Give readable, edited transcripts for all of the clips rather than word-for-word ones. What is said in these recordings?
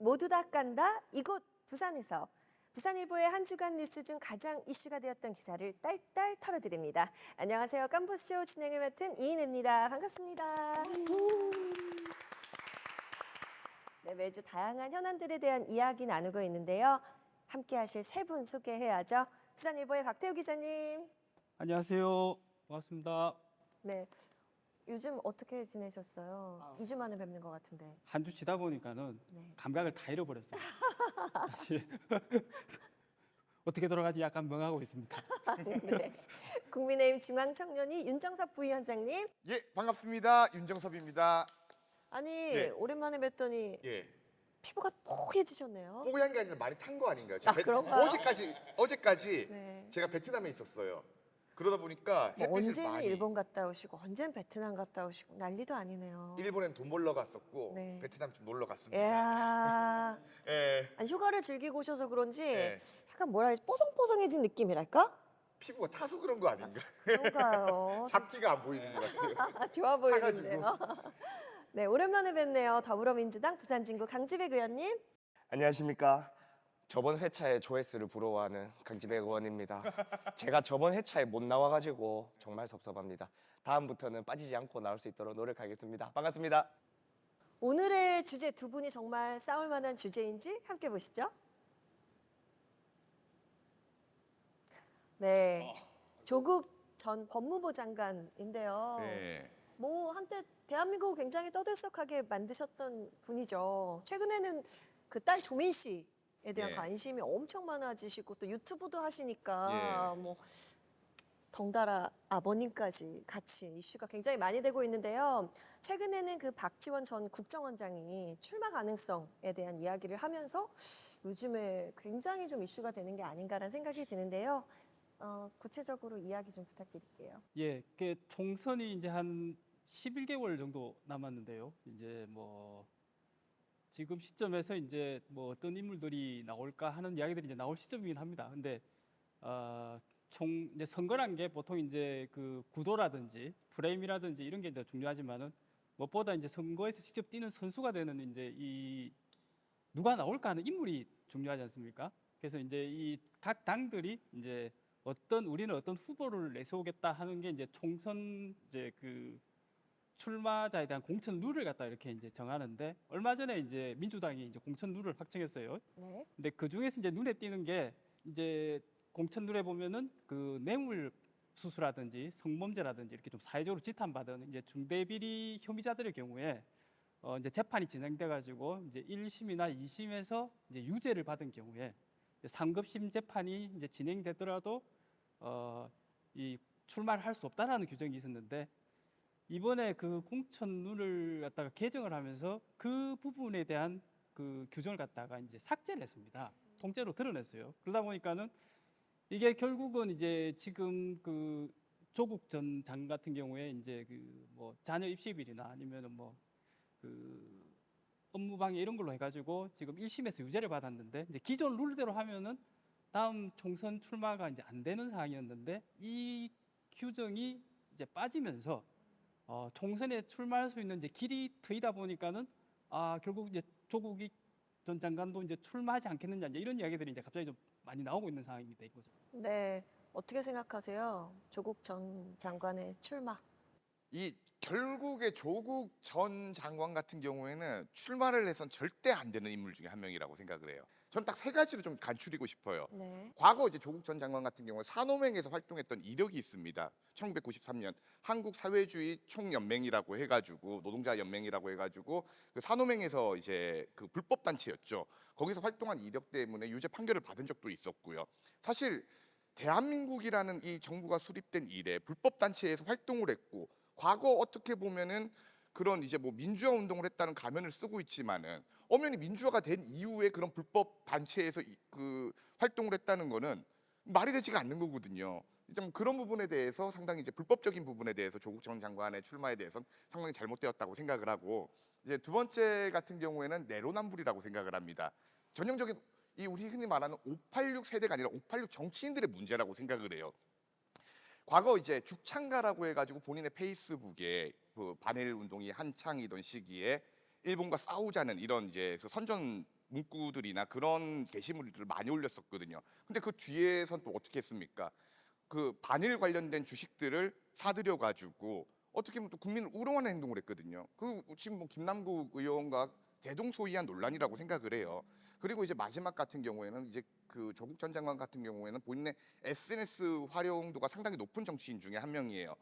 모두 다 깐다. 이곳 부산에서 부산일보의 한 주간 뉴스 중 가장 이슈가 되었던 기사를 딸딸 털어드립니다. 안녕하세요. 깜보쇼 진행을 맡은 이인혜입니다. 반갑습니다. 네, 매주 다양한 현안들에 대한 이야기 나누고 있는데요. 함께 하실 세 분 소개해야죠. 부산일보의 박태우 기자님. 안녕하세요. 반갑습니다. 네, 요즘 어떻게 지내셨어요? 2주 만에 뵙는 것 같은데. 한 주 지다 보니까는 네. 감각을 다 잃어버렸어요. 사실 어떻게 돌아가지 약간 멍하고 있습니다. 네. 국민의힘 중앙청년위 윤정섭 부위원장님. 예, 반갑습니다. 윤정섭입니다. 아니 네. 오랜만에 뵀더니 예, 피부가 포개지셨네요. 뽀얀 게 아니라 많이 탄 거 아닌가요? 아, 그런가요? 어제까지 네. 제가 베트남에 있었어요. 그러다 보니까 뭐 햇빛을 언제는 많이. 일본 갔다 오시고 언제는 베트남 갔다 오시고 난리도 아니네요. 일본엔 돈 벌러 갔었고 네. 베트남 좀 놀러 갔습니다. 이야. 예, 아니, 휴가를 즐기고 오셔서 그런지 네. 약간 뭐라 해야지 뽀송뽀송해진 느낌이랄까? 피부가 타서 그런 거 아닌가? 그런가요? 잡티가 안 보이는 것 같아요. 좋아 보이는데요. 네, 오랜만에 뵙네요. 더불어민주당 부산진구 강지백 의원님. 안녕하십니까. 저번 회차에 조회수를 부러워하는 강지백 의원입니다. 제가 저번 회차에 못 나와가지고 정말 섭섭합니다. 다음부터는 빠지지 않고 나올 수 있도록 노력하겠습니다. 반갑습니다. 오늘의 주제 두 분이 정말 싸울 만한 주제인지 함께 보시죠. 네, 조국 전 법무부 장관인데요. 네. 뭐 한때 대한민국을 굉장히 떠들썩하게 만드셨던 분이죠. 최근에는 그 딸 조민 씨에 대한 예. 관심이 엄청 많아지시고 또 유튜브도 하시니까 예. 뭐 덩달아 아버님까지 같이 이슈가 굉장히 많이 되고 있는데요. 최근에는 그 박지원 전 국정원장이 출마 가능성에 대한 이야기를 하면서 요즘에 굉장히 좀 이슈가 되는 게 아닌가라는 생각이 드는데요. 구체적으로 이야기 좀 부탁드릴게요. 예, 그 총선이 이제 한 11개월 정도 남았는데요. 이제 뭐 지금 시점에서 이제 뭐 어떤 인물들이 나올까 하는 이야기들이 이제 나올 시점이긴 합니다. 근데 총 이제 선거란 게 보통 이제 그 구도라든지 프레임이라든지 이런 게 이제 중요하지만은 무엇보다 이제 선거에서 직접 뛰는 선수가 되는 이제 이 누가 나올까 하는 인물이 중요하지 않습니까? 그래서 이제 이 각 당들이 이제 우리는 어떤 후보를 내세우겠다 하는 게 이제 총선 이제 그 출마자에 대한 공천 룰을 갖다 이렇게 이제 정하는데 얼마 전에 이제 민주당이 이제 공천 룰을 확정했어요. 네. 근데 그 중에서 이제 눈에 띄는 게 이제 공천 룰에 보면은 그 뇌물 수수라든지 성범죄라든지 이렇게 좀 사회적으로 지탄받은 이제 중대비리 혐의자들의 경우에 이제 재판이 진행돼 가지고 이제 1심이나 2심에서 이제 유죄를 받은 경우에 이제 상급심 재판이 이제 진행되더라도 이 출마를 할 수 없다라는 규정이 있었는데 이번에 그 공천룰을 갖다가 개정을 하면서 그 부분에 대한 그 규정을 갖다가 이제 삭제를 했습니다. 통째로 드러냈어요. 그러다 보니까는 이게 결국은 이제 지금 그 조국 전 장관 같은 경우에 이제 그 뭐 자녀 입시 비리나 아니면은 뭐 그 업무방해 이런 걸로 해가지고 지금 1심에서 유죄를 받았는데 이제 기존 룰대로 하면은 다음 총선 출마가 이제 안 되는 상황이었는데 이 규정이 이제 빠지면서 총선에 출마할 수 있는 이제 길이 트이다 보니까는 결국 이제 조국이 전 장관도 이제 출마하지 않겠느냐 이제 이런 이야기들이 이제 갑자기 좀 많이 나오고 있는 상황입니다. 이거죠. 네, 어떻게 생각하세요? 조국 전 장관의 출마. 이 결국에 조국 전 장관 같은 경우에는 출마를 해선 절대 안 되는 인물 중에 한 명이라고 생각을 해요. 전 딱 세 가지로 좀 간추리고 싶어요. 네. 과거 이제 조국 전 장관 같은 경우는 산호맹에서 활동했던 이력이 있습니다. 1993년 한국 사회주의 총연맹이라고 해가지고 노동자 연맹이라고 해가지고 그 산호맹에서 이제 그 불법 단체였죠. 거기서 활동한 이력 때문에 유죄 판결을 받은 적도 있었고요. 사실 대한민국이라는 이 정부가 수립된 이래 불법 단체에서 활동을 했고 과거 어떻게 보면은 그런 이제 뭐 민주화 운동을 했다는 가면을 쓰고 있지만은 엄연히 민주화가 된 이후에 그런 불법 단체에서 그 활동을 했다는 거는 말이 되지가 않는 거거든요. 좀 그런 부분에 대해서 상당히 이제 불법적인 부분에 대해서 조국 전 장관의 출마에 대해서는 상당히 잘못되었다고 생각을 하고 이제 두 번째 같은 경우에는 내로남불이라고 생각을 합니다. 전형적인 이 우리 흔히 말하는 586 세대가 아니라 586 정치인들의 문제라고 생각을 해요. 과거 이제 죽창가라고 해가지고 본인의 페이스북에 그 반일 운동이 한창이던 시기에 일본과 싸우자는 이런 이제 그 선전 문구들이나 그런 게시물들을 많이 올렸었거든요. 근데 그 뒤에선 또 어떻게 했습니까? 그 반일 관련된 주식들을 사들여 가지고 어떻게 보면 또 국민을 우롱하는 행동을 했거든요. 그 지금 뭐 김남국 의원과 대동소이한 논란이라고 생각을 해요. 그리고 이제 마지막 같은 경우에는 이제 그 조국 전 장관 같은 경우에는 본인의 SNS 활용도가 상당히 높은 정치인 중에 한 명이에요.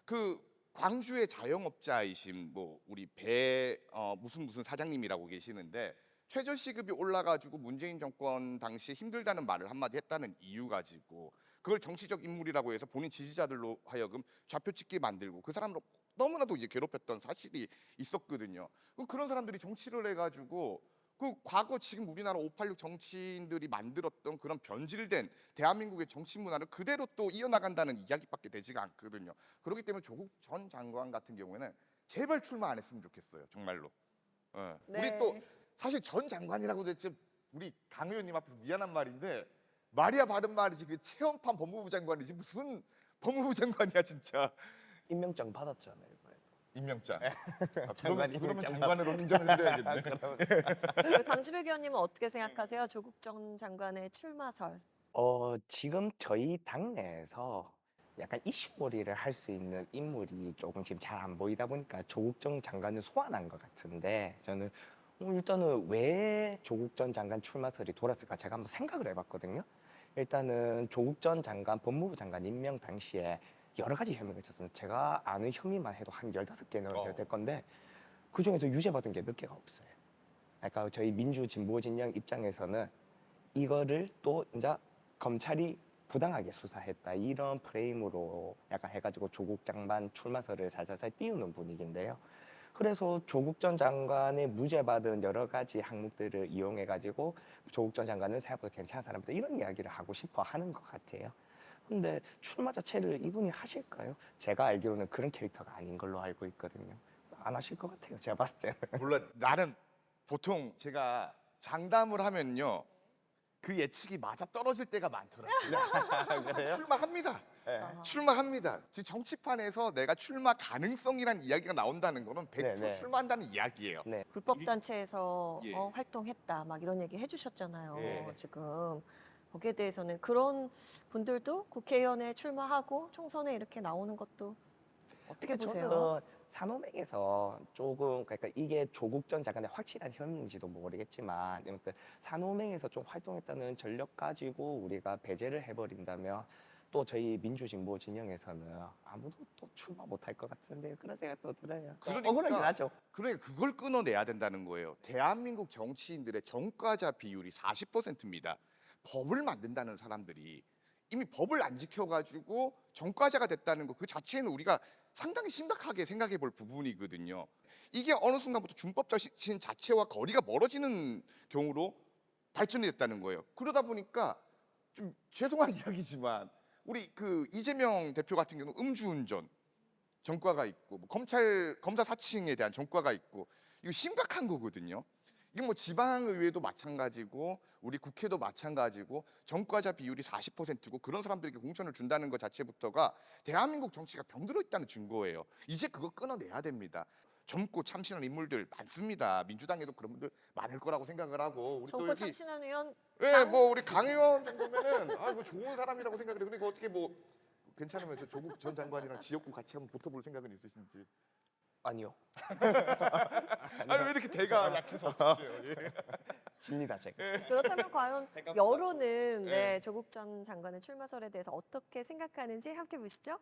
그 광주의 자영업자이신 뭐 우리 배 무슨 사장님이라고 계시는데 최저 시급이 올라가지고 문재인 정권 당시 힘들다는 말을 한마디 했다는 이유 가지고 그걸 정치적 인물이라고 해서 본인 지지자들로 하여금 좌표 찍게 만들고 그 사람을 너무나도 이제 괴롭혔던 사실이 있었거든요. 그런 사람들이 정치를 해가지고 그 과거 지금 우리나라 586 정치인들이 만들었던 그런 변질된 대한민국의 정치 문화를 그대로 또 이어나간다는 이야기밖에 되지가 않거든요. 그렇기 때문에 조국 전 장관 같은 경우에는 제발 출마 안 했으면 좋겠어요. 정말로. 예. 네. 우리 또 사실 전 장관이라고 대체 우리 강 의원님 앞에서 미안한 말인데 말이야 바른 말이지 그 체험판 법무부 장관이지 무슨 법무부 장관이야 진짜. 임명장 받았잖아요. 이번에. 임명장. 장관 그러면 임명장 장관으로 인정을 해드려야겠네. 우리 강지백 의원님은 어떻게 생각하세요? 조국 전 장관의 출마설. 지금 저희 당내에서 약간 이슈몰이를 할 수 있는 인물이 조금 지금 잘 안 보이다 보니까 조국 전 장관을 소환한 것 같은데 저는 일단은 왜 조국 전 장관 출마설이 돌았을까 제가 한번 생각을 해봤거든요. 일단은 조국 전 장관 법무부 장관 임명 당시에 여러 가지 혐의가 있었습니다. 제가 아는 혐의만 해도 한 15개는 될 건데 그중에서 유죄받은 게 몇 개가 없어요. 그러니까 저희 민주 진보 진영 입장에서는 이거를 또 이제 검찰이 부당하게 수사했다 이런 프레임으로 약간 해가지고 조국 장관 출마설을 살살살 띄우는 분위기인데요. 그래서 조국 전 장관의 무죄받은 여러 가지 항목들을 이용해가지고 조국 전 장관은 생각보다 괜찮은 사람이다 이런 이야기를 하고 싶어 하는 것 같아요. 근데 출마 자체를 이분이 하실까요? 제가 알기로는 그런 캐릭터가 아닌 걸로 알고 있거든요. 안 하실 것 같아요. 제가 봤을 때는. 몰라 나는 보통 제가 장담을 하면요 그 예측이 맞아 떨어질 때가 많더라고요. 그래요? 출마합니다. 네. 출마합니다. 지금 정치판에서 내가 출마 가능성이라는 이야기가 나온다는 거는 100% 네, 네. 출마한다는 이야기예요. 네. 불법 단체에서 예. 활동했다 막 이런 얘기 해주셨잖아요. 예. 지금 거기에 대해서는 그런 분들도 국회의원에 출마하고 총선에 이렇게 나오는 것도 어떻게 보세요? 저는 산호맹에서 조금 그러니까 이게 조국 전 장관의 확실한 혐의인지도 모르겠지만 아무튼 산호맹에서 좀 활동했다는 전력 가지고 우리가 배제를 해버린다면 또 저희 민주진보 진영에서는 아무도 또 출마 못할 것 같은데 그런 생각도 들어요. 그러니까 억울하긴 하죠. 그러니까 그걸 끊어내야 된다는 거예요. 대한민국 정치인들의 전과자 비율이 40%입니다. 법을 만든다는 사람들이 이미 법을 안 지켜가지고 전과자가 됐다는 거 그 자체는 우리가 상당히 심각하게 생각해 볼 부분이거든요. 이게 어느 순간부터 준법 자신 자체와 거리가 멀어지는 경우로 발전이 됐다는 거예요. 그러다 보니까 좀 죄송한 이야기지만 우리 그 이재명 대표 같은 경우 음주운전 전과가 있고 뭐 검사 사칭에 대한 전과가 있고 이거 심각한 거거든요. 이게 뭐 지방의회도 마찬가지고 우리 국회도 마찬가지고 전과자 비율이 40%고 그런 사람들에게 공천을 준다는 것 자체부터가 대한민국 정치가 병들어 있다는 증거예요. 이제 그거 끊어내야 됩니다. 젊고 참신한 인물들 많습니다. 민주당에도 그런 분들 많을 거라고 생각을 하고 우리 또 정권 여기 참신한 의원 예, 뭐 우리 강 의원 정도면은 뭐 좋은 사람이라고 생각을 해요. 그러니까 어떻게 뭐 괜찮으면 저 조국 전 장관이랑 지역구 같이 한번 붙어볼 생각은 있으신지? 아니요. 아니 왜 이렇게 대가 약해서 어떡해요? 예. 집니다 제가. 그렇다면 과연 여론은 조국 전 장관의 출마설에 대해서 어떻게 생각하는지 함께 보시죠.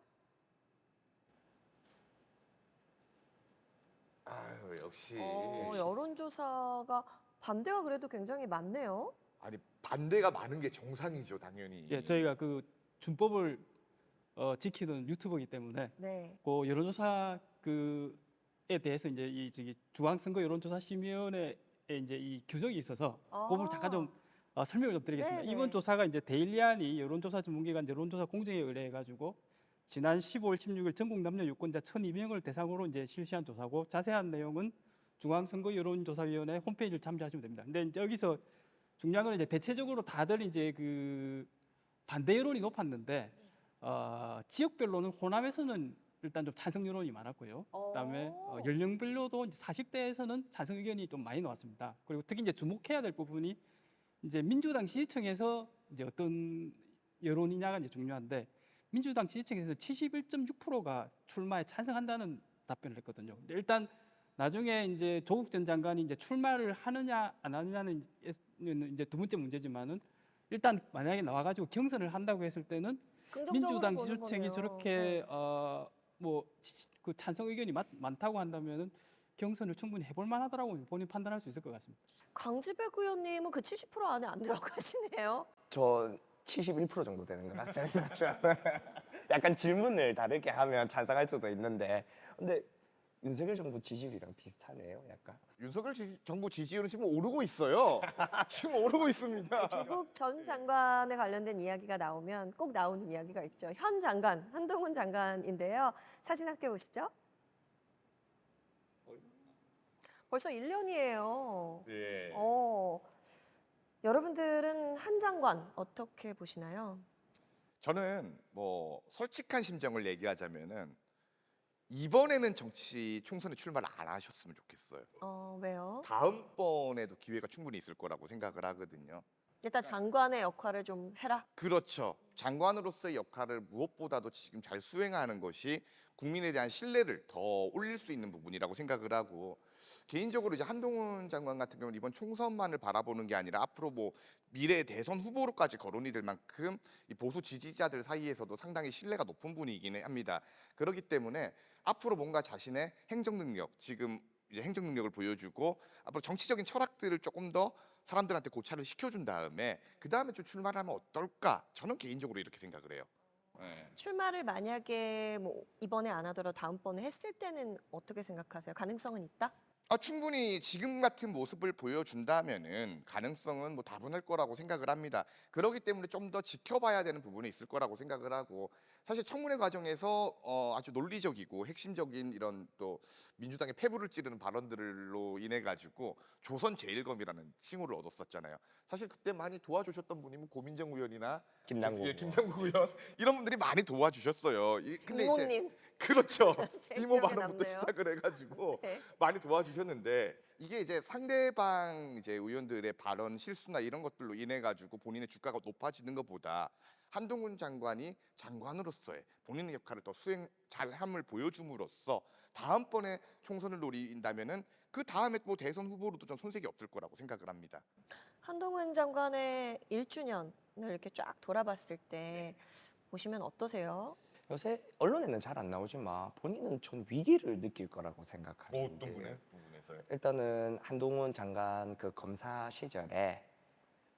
아유 역시 여론조사가 반대가 그래도 굉장히 많네요. 아니 반대가 많은 게 정상이죠 당연히. 예, 저희가 그 준법을 지키는 유튜버이기 때문에 네. 그 여론조사 그에 대해서 이제 이 저기 중앙선거 여론조사 심의위원회에 이제 이 규정이 있어서 그 부분 잠깐 좀 설명을 좀 드리겠습니다. 네네. 이번 조사가 이제 데일리안이 여론조사 전문기관 여론조사 공정에 의뢰해 가지고 지난 15월 16일 전국 남녀 유권자 1,200명을 대상으로 이제 실시한 조사고 자세한 내용은 중앙선거 여론조사위원회 홈페이지를 참조하시면 됩니다. 근데 이제 여기서 중요한 건 이제 대체적으로 다들 이제 그 반대 여론이 높았는데 지역별로는 호남에서는 일단 좀 찬성 여론이 많았고요. 그다음에 어. 연령별로도 이제 40대에서는 찬성 의견이 좀 많이 나왔습니다. 그리고 특히 이제 주목해야 될 부분이 이제 민주당 지지층에서 이제 어떤 여론이냐가 이제 중요한데 민주당 지지층에서 71.6%가 출마에 찬성한다는 답변을 했거든요. 근데 일단 나중에 이제 조국 전 장관이 이제 출마를 하느냐 안 하느냐는 이제 두 번째 문제지만은 일단 만약에 나와가지고 경선을 한다고 했을 때는 긍정적으로 민주당 보는 지지층이 거네요. 저렇게 뭐 그 찬성 의견이 많다고 한다면은 경선을 충분히 해볼 만하더라고 본인 판단할 수 있을 것 같습니다. 강지백 의원님은 그 70% 안에 안 들어가시네요. 저 71% 정도 되는 것 같습니다. 약간 질문을 다르게 하면 찬성할 수도 있는데, 근데 윤석열 정부 지지율이랑 비슷하네요, 약간. 윤석열 정부 지지율은 지금 오르고 있어요. 지금 오르고 있습니다. 조국 전 장관에 관련된 이야기가 나오면 꼭 나오는 이야기가 있죠. 현 장관, 한동훈 장관인데요. 사진 함께 보시죠. 벌써 1년이에요. 예. 여러분들은 한 장관 어떻게 보시나요? 저는 뭐 솔직한 심정을 얘기하자면은 이번에는 정치 총선에 출마를 안 하셨으면 좋겠어요. 왜요? 다음번에도 기회가 충분히 있을 거라고 생각을 하거든요. 일단 장관의 역할을 좀 해라. 그렇죠. 장관으로서의 역할을 무엇보다도 지금 잘 수행하는 것이 국민에 대한 신뢰를 더 올릴 수 있는 부분이라고 생각을 하고, 개인적으로 이제 한동훈 장관 같은 경우는 이번 총선만을 바라보는 게 아니라 앞으로 뭐 미래 대선 후보로까지 거론이 될 만큼 이 보수 지지자들 사이에서도 상당히 신뢰가 높은 분이기는 합니다. 그렇기 때문에 앞으로 뭔가 자신의 행정 능력, 지금 이제 행정 능력을 보여주고 앞으로 정치적인 철학들을 조금 더 사람들한테 고찰을 시켜준 다음에 그 다음에 좀 출마를 하면 어떨까? 저는 개인적으로 이렇게 생각을 해요. 네. 출마를 만약에 뭐 이번에 안 하더라도 다음번에 했을 때는 어떻게 생각하세요? 가능성은 있다? 충분히 지금 같은 모습을 보여준다면은 가능성은 뭐 다분할 거라고 생각을 합니다. 그렇기 때문에 좀 더 지켜봐야 되는 부분이 있을 거라고 생각을 하고, 사실 청문회 과정에서 아주 논리적이고 핵심적인 이런 또 민주당의 폐부를 찌르는 발언들로 인해 가지고 조선제일검이라는 칭호를 얻었었잖아요. 사실 그때 많이 도와주셨던 분이 뭐 고민정 의원이나 김남국 김남국 의원 이런 분들이 많이 도와주셨어요. 근데 이제 이모님. 그렇죠. 제일 이모 기억에 발언부터 남네요. 시작을 해가지고 네. 많이 도와주셨는데, 이게 이제 상대방 이제 의원들의 발언 실수나 이런 것들로 인해 가지고 본인의 주가가 높아지는 것보다 한동훈 장관이 장관으로서의 본인의 역할을 더 수행 잘함을 보여줌으로써 다음번에 총선을 노린다면은 그 다음에 뭐 대선 후보로도 좀 손색이 없을 거라고 생각을 합니다. 한동훈 장관의 1주년을 이렇게 쫙 돌아봤을 때 보시면 어떠세요? 요새 언론에는 잘 안 나오지만 본인은 전 위기를 느낄 거라고 생각하는데, 부분에서요? 일단은 한동훈 장관 그 검사 시절에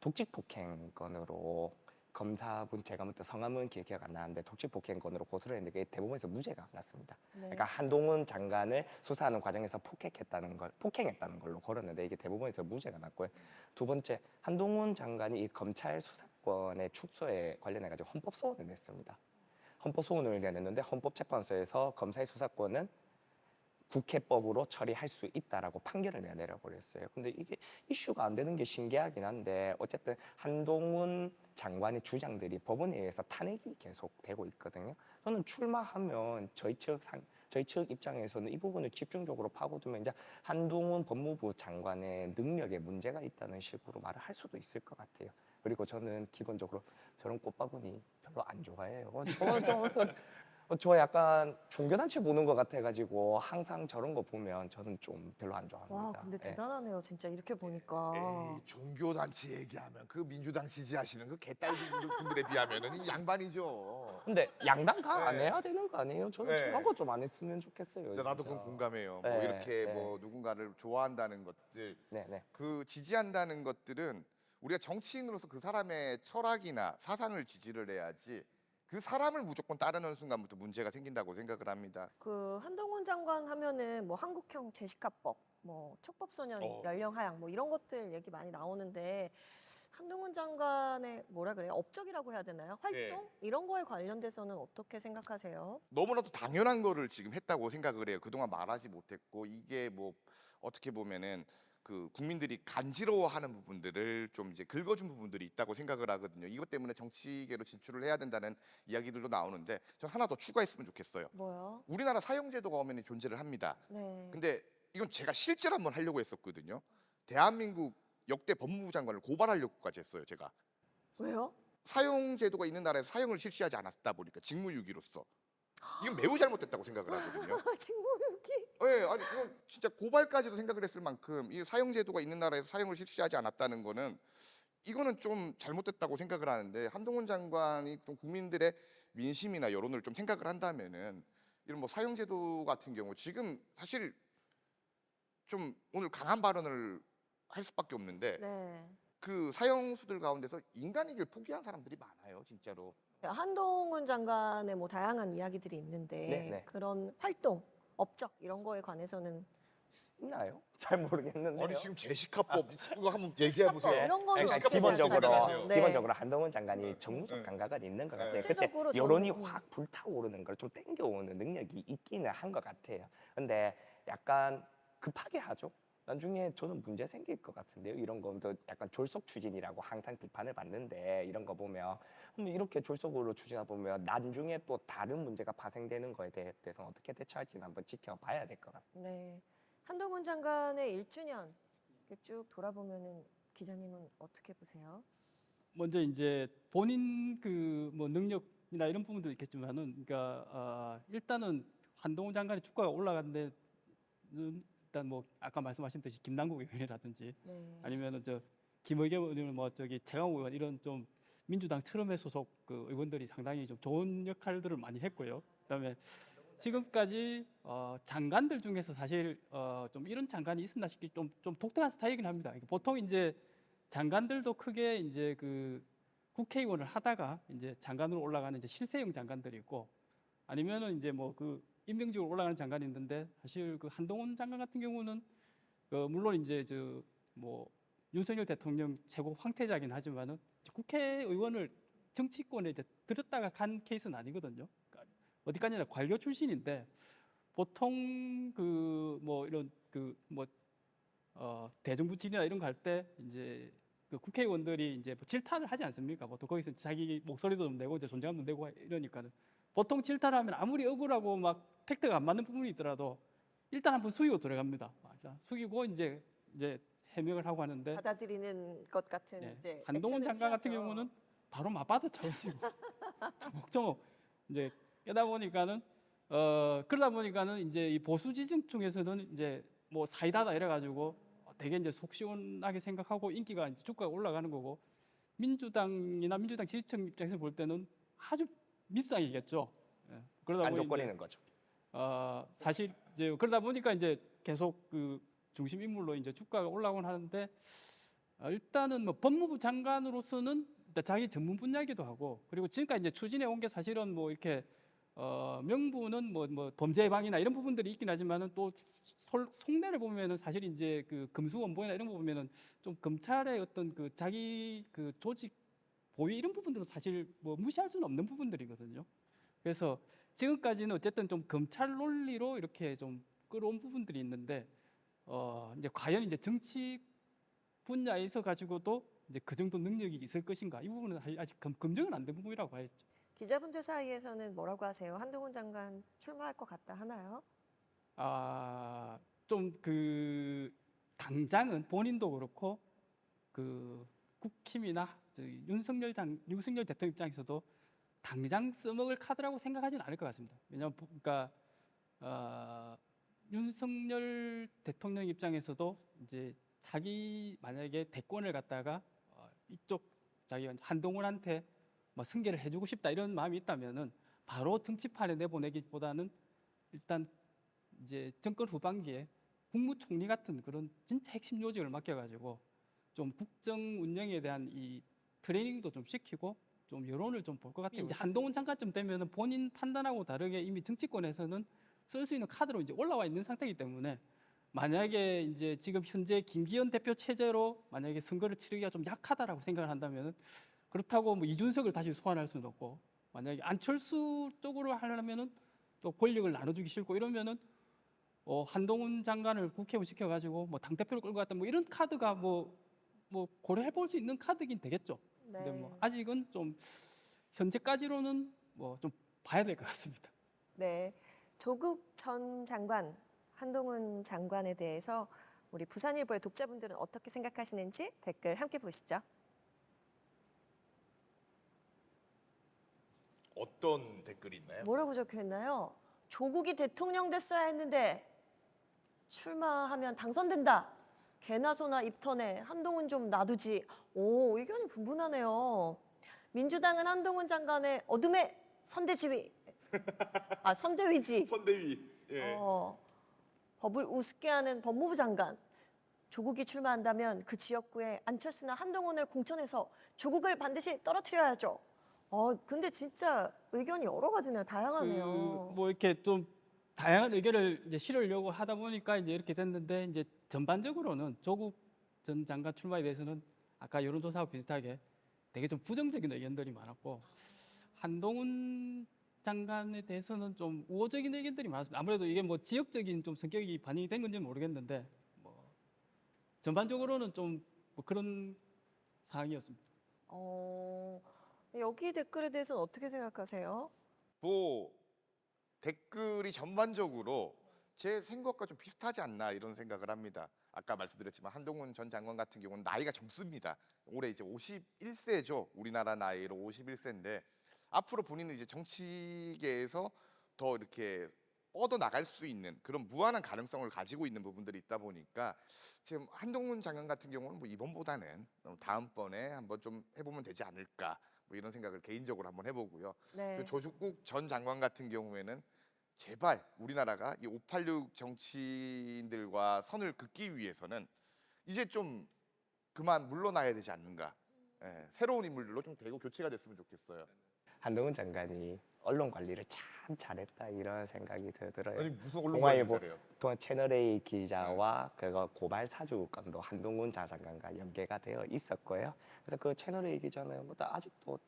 독직 폭행 건으로 검사분, 제가 그때 성함은 기억 안 나는데 독직 폭행 건으로 고소를 했는데 그게 대법원에서 무죄가 났습니다. 네. 그러니까 한동훈 장관을 수사하는 과정에서 폭행했다는 걸로 걸었는데 이게 대법원에서 무죄가 났고요. 두 번째, 한동훈 장관이 이 검찰 수사권의 축소에 관련해 가지고 헌법 소원을 냈습니다. 헌법 소원을 내놨는데 헌법재판소에서 검사의 수사권은 국회법으로 처리할 수 있다라고 판결을 내려버렸어요. 근데 이게 이슈가 안 되는 게 신기하긴 한데, 어쨌든 한동훈 장관의 주장들이 법원에 의해서 탄핵이 계속되고 있거든요. 저는 출마하면 저희 측 입장에서는 이 부분을 집중적으로 파고들면 이제 한동훈 법무부 장관의 능력에 문제가 있다는 식으로 말을 할 수도 있을 것 같아요. 그리고 저는 기본적으로 저런 꽃바구니 별로 안 좋아해요. 저 약간 종교단체 보는 것 같아가지고 항상 저런 거 보면 저는 좀 별로 안 좋아합니다. 와, 근데 예. 대단하네요. 진짜 이렇게 보니까. 에이, 종교단체 얘기하면 그 민주당 지지하시는 그 개딸 분들에 비하면은 이 양반이죠. 근데 양당 다 안 네. 해야 되는 거 아니에요? 저는 네. 저런 거 좀 안 했으면 좋겠어요. 근데 나도 진짜. 그건 공감해요. 네, 뭐 이렇게 네. 뭐 누군가를 좋아한다는 것들, 네네. 그 지지한다는 것들은 우리가 정치인으로서 그 사람의 철학이나 사상을 지지를 해야지 그 사람을 무조건 따르는 순간부터 문제가 생긴다고 생각을 합니다. 그 한동훈 장관 하면은 뭐 한국형 제시카법, 뭐 촉법소년 어. 연령 하향 뭐 이런 것들 얘기 많이 나오는데 한동훈 장관의 뭐라 그래요? 업적이라고 해야 되나요? 활동? 이런 거에 관련돼서는 어떻게 생각하세요? 너무나도 당연한 거를 지금 했다고 생각을 해요. 그동안 말하지 못했고, 이게 뭐 어떻게 보면은 그 국민들이 간지러워하는 부분들을 좀 이제 긁어준 부분들이 있다고 생각을 하거든요. 이것 때문에 정치계로 진출을 해야 된다는 이야기들도 나오는데 전 하나 더 추가했으면 좋겠어요. 뭐요? 우리나라 사형제도가 엄연히 존재를 합니다. 네. 근데 이건 제가 실제로 한번 하려고 했었거든요. 대한민국 역대 법무부 장관을 고발하려고까지 했어요. 제가 왜요? 사형제도가 있는 나라에서 사형을 실시하지 않았다 보니까 직무유기로서 이건 매우 잘못됐다고 생각을 하거든요. 직무유기. 네, 아니 그건 진짜 고발까지도 생각을 했을 만큼 이 사형제도가 있는 나라에서 사형을 실시하지 않았다는 거는 이거는 좀 잘못됐다고 생각을 하는데 한동훈 장관이 좀 국민들의 민심이나 여론을 좀 생각을 한다면은 이런 뭐 사형제도 같은 경우 지금 사실 좀 오늘 강한 발언을 할 수밖에 없는데 네. 그 사형수들 가운데서 인간이길 포기한 사람들이 많아요, 진짜로. 한동훈 장관의 뭐 다양한 이야기들이 있는데 네, 네. 그런 활동, 업적 이런 거에 관해서는 있나요? 잘 모르겠는데요. 아니 지금 제시카법 그거 한번 얘기해 보세요. 이런 거는 그러니까 어떻게 기본적으로 생각하세요? 네. 기본적으로 한동훈 장관이 정무적 네. 감각은 있는 것 네. 같아요. 그때 전체적으로 여론이 저는, 확 불타오르는 걸 좀 땡겨오는 능력이 있기는 한 것 같아요. 근데 약간 급하게 하죠. 나중에 저는 문제 생길 것 같은데요. 이런 것도 약간 졸속 추진이라고 항상 비판을 받는데 이런 거 보면 이렇게 졸속으로 추진하다 보면 나중에 또 다른 문제가 파생되는 거에 대해서 어떻게 대처할지는 한번 지켜봐야 될 것 같아요. 네. 한동훈 장관의 1주년 이렇게 쭉 돌아보면은 기자님은 어떻게 보세요? 먼저 이제 본인 그 뭐 능력이나 이런 부분도 있겠지만은, 그러니까 일단은 한동훈 장관의 주가가 올라갔는데 일단 뭐 아까 말씀하신 듯이 김남국 의원이라든지 네. 아니면은 저 김의겸 의원, 뭐 저기 최강욱 의원 이런 좀 민주당 트럼에 소속 그 의원들이 상당히 좀 좋은 역할들을 많이 했고요. 그다음에 지금까지 장관들 중에서 사실 좀 이런 장관이 있었나 싶게 좀 독특한 스타일이긴 합니다. 보통 이제 장관들도 크게 이제 그 국회의원을 하다가 이제 장관으로 올라가는 이제 실세형 장관들이 있고 아니면은 이제 뭐 그 임명직으로 올라가는 장관이 있는데 사실 그 한동훈 장관 같은 경우는 물론 이제 저 뭐 윤석열 대통령 최고 황태자긴 하지만은 국회의원을 정치권에 이제 들었다가 간 케이스는 아니거든요. 그러니까 어디까지나 관료 출신인데 보통 그 뭐 이런 그 뭐 대정부 질의나 이런 거 할 때 이제 그 국회의원들이 이제 뭐 질타를 하지 않습니까? 보통 거기서 자기 목소리도 좀 내고 이제 존재감도 내고 이러니까는 보통 질타를 하면 아무리 억울하고 막 팩트가 안 맞는 부분이 있더라도 일단 한번 숙이고 들어갑니다. 숙이고 이제 해명을 하고 하는데 받아들이는 것 같은 네, 이제 한동훈 액션을 장관 같은 취하죠. 경우는 바로 맞받아 쳐가지고 조목조목 이제 그러다 보니까는 이제 이 보수 지지층에서는 이제 뭐 사이다다 이래가지고 되게 이제 속 시원하게 생각하고 인기가 이제 주가가 올라가는 거고 민주당이나 민주당 지지층 입장에서 볼 때는 아주 밉상이겠죠. 예, 그러다 보니 이제 안족거리는 거죠. 사실 이제 그러다 보니까 이제 계속 그 중심 인물로 이제 주가가 올라오곤 하는데 일단은 뭐 법무부 장관으로서는 일단 자기 전문 분야이기도 하고 그리고 지금까지 이제 추진해 온 게 사실은 뭐 이렇게 명분은 뭐 범죄 예방이나 이런 부분들이 있긴 하지만은 또 속내를 보면은 사실 이제 그 금수원보이나 이런 거 보면은 좀 검찰의 어떤 그 자기 그 조직 보위 이런 부분들은 사실 뭐 무시할 수는 없는 부분들이거든요. 그래서 지금까지는 어쨌든 좀 검찰 논리로 이렇게 좀 끌어온 부분들이 있는데 이제 과연 이제 정치 분야에서 가지고도 이제 그 정도 능력이 있을 것인가 이 부분은 아직 검증은 안 된 부분이라고 봐야죠. 기자분들 사이에서는 뭐라고 하세요? 한동훈 장관 출마할 것 같다 하나요? 좀 그 당장은 본인도 그렇고 그 국힘이나 윤석열 대통령 입장에서도 당장 써먹을 카드라고 생각하지는 않을 것 같습니다. 왜냐하면 그러니까 윤석열 대통령 입장에서도 이제 자기 만약에 대권을 갖다가 이쪽 자기 한동훈한테 뭐 승계를 해주고 싶다 이런 마음이 있다면은 바로 정치판에 내보내기보다는 일단 이제 정권 후반기에 국무총리 같은 그런 진짜 핵심 요직을 맡겨가지고 좀 국정 운영에 대한 이 트레이닝도 좀 시키고 좀 여론을 좀 볼 것 같아요. 이제 한동훈 장관쯤 되면은 본인 판단하고 다르게 이미 정치권에서는 쓸 수 있는 카드로 이제 올라와 있는 상태이기 때문에 만약에 이제 지금 현재 김기현 대표 체제로 만약에 선거를 치르기가 좀 약하다라고 생각을 한다면은 그렇다고 뭐 이준석을 다시 소환할 수는 없고 만약에 안철수 쪽으로 하려면은 또 권력을 나눠주기 싫고 이러면은 한동훈 장관을 국회의원 시켜가지고 뭐 당대표를 끌고 갔다 뭐 이런 카드가 뭐 고려해 볼 수 있는 카드긴 되겠죠. 근데 네. 뭐 아직은 좀 현재까지로는 뭐 좀 봐야 될 것 같습니다. 네. 조국 전 장관, 한동훈 장관에 대해서 우리 부산일보의 독자분들은 어떻게 생각하시는지 댓글 함께 보시죠. 어떤 댓글이 있나요? 뭐라고 적혀 있나요? 조국이 대통령 됐어야 했는데 출마하면 당선된다. 개나 소나 입터네. 한동훈 좀 놔두지. 오, 의견이 분분하네요. 민주당은 한동훈 장관의 어둠의 선대지휘. 아, 선대위지. 선대위. 예. 법을 우습게 하는 법무부 장관. 조국이 출마한다면 그 지역구에 안철수나 한동훈을 공천해서 조국을 반드시 떨어뜨려야죠. 근데 진짜 의견이 여러 가지네요. 다양하네요. 뭐 이렇게 좀 다양한 의견을 이제 실으려고 하다 보니까 이제 이렇게 됐는데 이제 전반적으로는 조국 전 장관 출마에 대해서는 아까 여론조사와 비슷하게 되게 좀 부정적인 의견들이 많았고 한동훈 장관에 대해서는 좀 우호적인 의견들이 많았습니다. 아무래도 이게 뭐 지역적인 좀 성격이 반영이 된 건지는 모르겠는데 뭐 전반적으로는 좀 뭐 그런 상황이었습니다. 여기 댓글에 대해서는 어떻게 생각하세요? 뭐 댓글이 전반적으로 제 생각과 좀 비슷하지 않나 이런 생각을 합니다. 아까 말씀드렸지만 한동훈 전 장관 같은 경우는 나이가 젊습니다. 올해 이제 51세죠. 우리나라 나이로 51세인데 앞으로 본인은 이제 정치계에서 더 이렇게 뻗어 나갈 수 있는 그런 무한한 가능성을 가지고 있는 부분들이 있다 보니까 지금 한동훈 장관 같은 경우는 뭐 이번보다는 다음번에 한번 좀 해보면 되지 않을까 뭐 이런 생각을 개인적으로 한번 해보고요. 네. 조국 전 장관 같은 경우에는 제발 우리나라가 이 586 정치인들과 선을 긋기 위해서는 이제 좀 그만 물러나야 되지 않는가. 새로운 인물들로 좀 대거 교체가 됐으면 좋겠어요. 한동훈 장관이 언론 관리를 참 잘했다 이런 생각이 들어요. 아니 무슨 언론 동아일보 관리자래요? 동안 채널A 기자와 그거 고발 사주 건도 한동훈 전 장관과 연계가 되어 있었고요. 그래서 그 채널A 기자는 뭐 아직도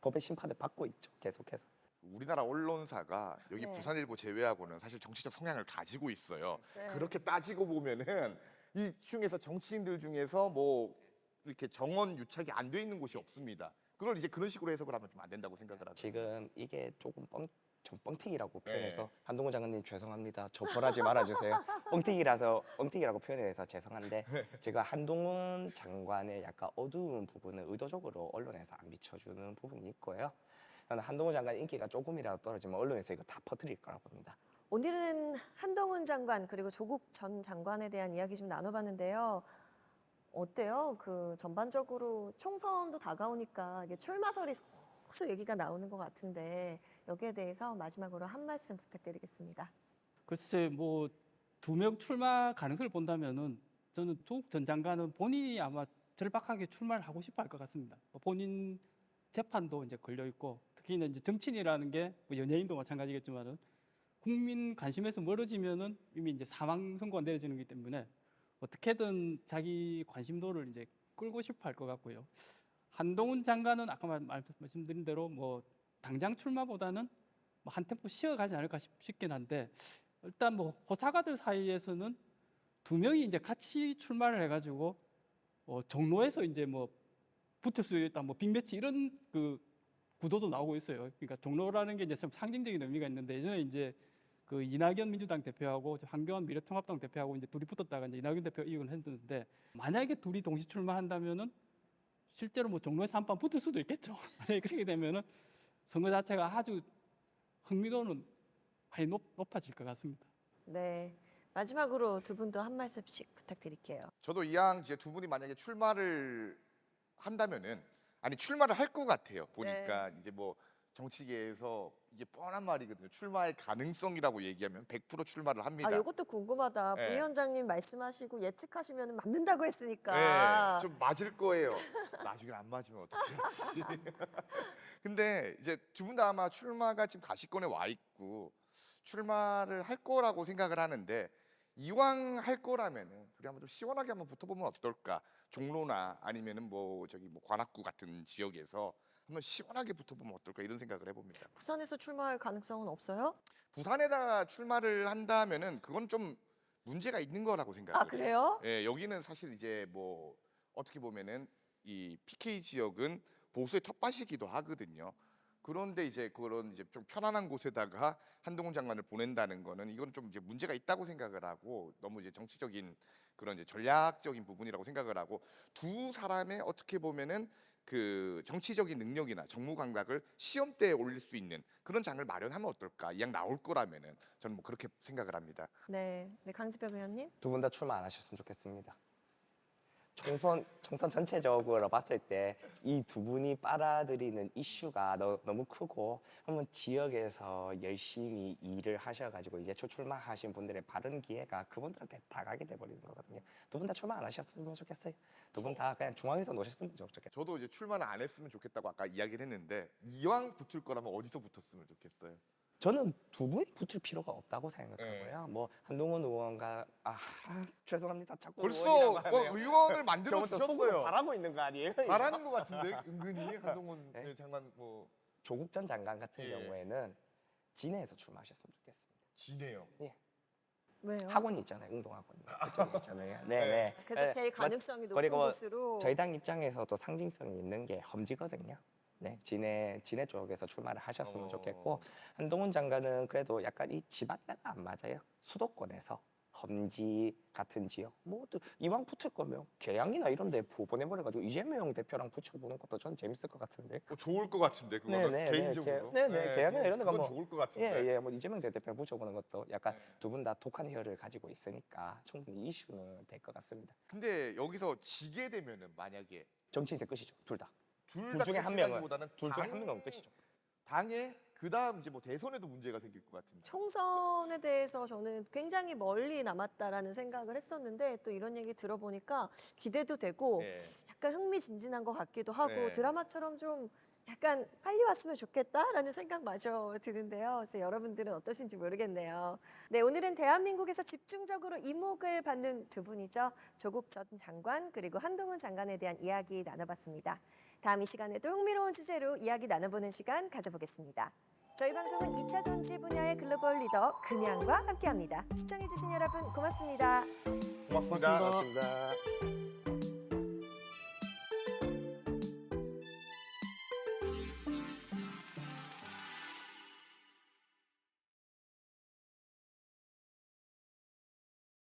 법의 심판을 받고 있죠. 계속해서. 우리나라 언론사가 여기 네. 부산일보 제외하고는 사실 정치적 성향을 가지고 있어요. 네. 그렇게 따지고 보면은 이 중에서 정치인들 중에서 뭐 이렇게 정원 유착이 안 돼 있는 곳이 없습니다. 그걸 이제 그런 식으로 해석을 하면 좀 안 된다고 생각을 하거든요. 지금 이게 조금 좀 뻥튀기라고 네. 표현해서 한동훈 장관님 죄송합니다. 저 벌하지 말아주세요. 뻥튀기라고 표현해서 죄송한데 제가 한동훈 장관의 약간 어두운 부분을 의도적으로 언론에서 안 비춰주는 부분이 있고요. 저는 한동훈 장관 인기가 조금이라도 떨어지면 언론에서 이거 다 퍼뜨릴 거라고 봅니다. 오늘은 한동훈 장관 그리고 조국 전 장관에 대한 이야기 좀 나눠봤는데요. 어때요? 그 전반적으로 총선도 다가오니까 이게 출마설이 속속 얘기가 나오는 것 같은데 여기에 대해서 마지막으로 한 말씀 부탁드리겠습니다. 글쎄 뭐 2명 출마 가능성을 본다면은 저는 조국 전 장관은 본인이 아마 절박하게 출마를 하고 싶어 할 것 같습니다. 본인 재판도 이제 걸려 있고 특히는 이제 정치인이라는 게 뭐 연예인도 마찬가지겠지만은 국민 관심에서 멀어지면은 이미 이제 사망 선고가 내려지는 거기 때문에 어떻게든 자기 관심도를 이제 끌고 싶어 할 것 같고요. 한동훈 장관은 아까 말씀드린 대로 뭐 당장 출마보다는 뭐 한 템포 쉬어가지 않을까 싶긴 한데 일단 뭐 호사가들 사이에서는 2명이 이제 같이 출마를 해가지고 종로에서 이제 뭐 붙을 수 있다 뭐 빅매치 이런 그 구도도 나오고 있어요. 그러니까 종로라는 게 이제 좀 상징적인 의미가 있는데 예전에 이제 그 이낙연 민주당 대표하고 황교안 미래통합당 대표하고 이제 둘이 붙었다가 이제 이낙연 대표 이익을 했는데 만약에 둘이 동시 출마한다면은 실제로 뭐 종로에서 한판 붙을 수도 있겠죠. 만약에 그렇게 되면은 선거 자체가 아주 흥미도는 많이 높아질 것 같습니다. 네. 마지막으로 두 분도 한 말씀씩 부탁드릴게요. 저도 이왕 이제 두 분이 만약에 출마를 한다면은 아니 출마를 할 것 같아요. 보니까 이제 뭐 정치계에서 이게 뻔한 말이거든요. 출마의 가능성이라고 얘기하면 100% 출마를 합니다. 이것도 궁금하다. 네. 부위원장님 말씀하시고 예측하시면 맞는다고 했으니까. 네, 좀 맞을 거예요. 나중에 안 맞으면 어떡해. 근데 이제 두 분 다 아마 출마가 지금 가시권에 와 있고 출마를 할 거라고 생각을 하는데 이왕 할 거라면은 우리 한번 좀 시원하게 한번 붙어보면 어떨까? 종로나 아니면은 뭐 저기 뭐 관악구 같은 지역에서 한번 시원하게 붙어보면 어떨까 이런 생각을 해봅니다. 부산에서 출마할 가능성은 없어요? 부산에다가 출마를 한다면은 그건 좀 문제가 있는 거라고 생각을 아, 해요. 그래요? 예, 여기는 사실 이제 뭐 어떻게 보면은 이 PK 지역은 보수의 텃밭이기도 하거든요. 그런데 이제 그런 이제 좀 편안한 곳에다가 한동훈 장관을 보낸다는 거는 이건 좀 이제 문제가 있다고 생각을 하고 너무 이제 정치적인 그런 이제 전략적인 부분이라고 생각을 하고 두 사람의 어떻게 보면은 그 정치적인 능력이나 정무 감각을 시험대에 올릴 수 있는 그런 장을 마련하면 어떨까? 이왕 나올 거라면은 저는 뭐 그렇게 생각을 합니다. 네, 네 강지백 의원님. 두 분 다 출마 안 하셨으면 좋겠습니다. 총선 전체적으로 봤을 때 이 두 분이 빨아들이는 이슈가 너무 크고 한번 지역에서 열심히 일을 하셔가지고 이제 출마하신 분들의 바른 기회가 그분들한테 다 가게 돼버리는 거거든요. 두 분 다 출마 안 하셨으면 좋겠어요. 두 분 다 그냥 중앙에서 노셨으면 좋겠어요. 저도 이제 출마를 안 했으면 좋겠다고 아까 이야기를 했는데 이왕 붙을 거라면 어디서 붙었으면 좋겠어요. 저는 두 분이 붙을 필요가 없다고 생각하고요. 뭐 한동훈 의원과 죄송합니다. 자꾸 벌써 의원이라고 하네요. 의원을 만들어 저부터 속으로 주셨어요. 바라고 있는 거 아니에요? 바라는 것 같은데 은근히 한동훈 네? 장관 뭐 조국 전 장관 같은 예. 경우에는 진해에서 출마하셨으면 좋겠습니다. 지네요. 왜요? 학원이 있잖아요, 운동학원이. 그쪽에 있잖아요. 네. 그래서 될 네, 가능성이 높은 그리고 곳으로. 저희 당 입장에서도 상징성이 있는 게 험지거든요. 네, 진해 쪽에서 출마를 하셨으면 좋겠고 한동훈 장관은 그래도 약간 이 집안내가 안 맞아요. 수도권에서 험지 같은 지역, 뭐 또 이왕 붙을 거면 계양이나 이런 데 보내버려가지고 이재명 대표랑 붙여보는 것도 전 재밌을 것 같은데. 좋을 것 같은데 그거는 개인적으로. 계양이나 이런 데가 그건 뭐 좋을 것 같은데. 뭐 이재명 대표 붙여보는 것도 약간 두 분 다 독한 혈을 가지고 있으니까 충분히 이슈는 될 것 같습니다. 근데 여기서 지게 되면은 만약에 정치인의 끝이죠, 둘 다. 둘 둘 다 중에 한 명은 끝이라기보다는 둘 중에 한 명은 끝이죠. 당에 그다음 이제 뭐 대선에도 문제가 생길 것 같은데. 총선에 대해서 저는 굉장히 멀리 남았다라는 생각을 했었는데 또 이런 얘기 들어보니까 기대도 되고 네. 약간 흥미진진한 것 같기도 하고 네. 드라마처럼 좀 약간 빨리 왔으면 좋겠다라는 생각마저 드는데요. 그래서 여러분들은 어떠신지 모르겠네요. 네, 오늘은 대한민국에서 집중적으로 이목을 받는 두 분이죠. 조국 전 장관 그리고 한동훈 장관에 대한 이야기 나눠봤습니다. 다음 이 시간에도 흥미로운 주제로 이야기 나눠보는 시간 가져보겠습니다. 저희 방송은 2차 전지 분야의 글로벌 리더 금양과 함께합니다. 시청해주신 여러분 고맙습니다. 고맙습니다. 고맙습니다.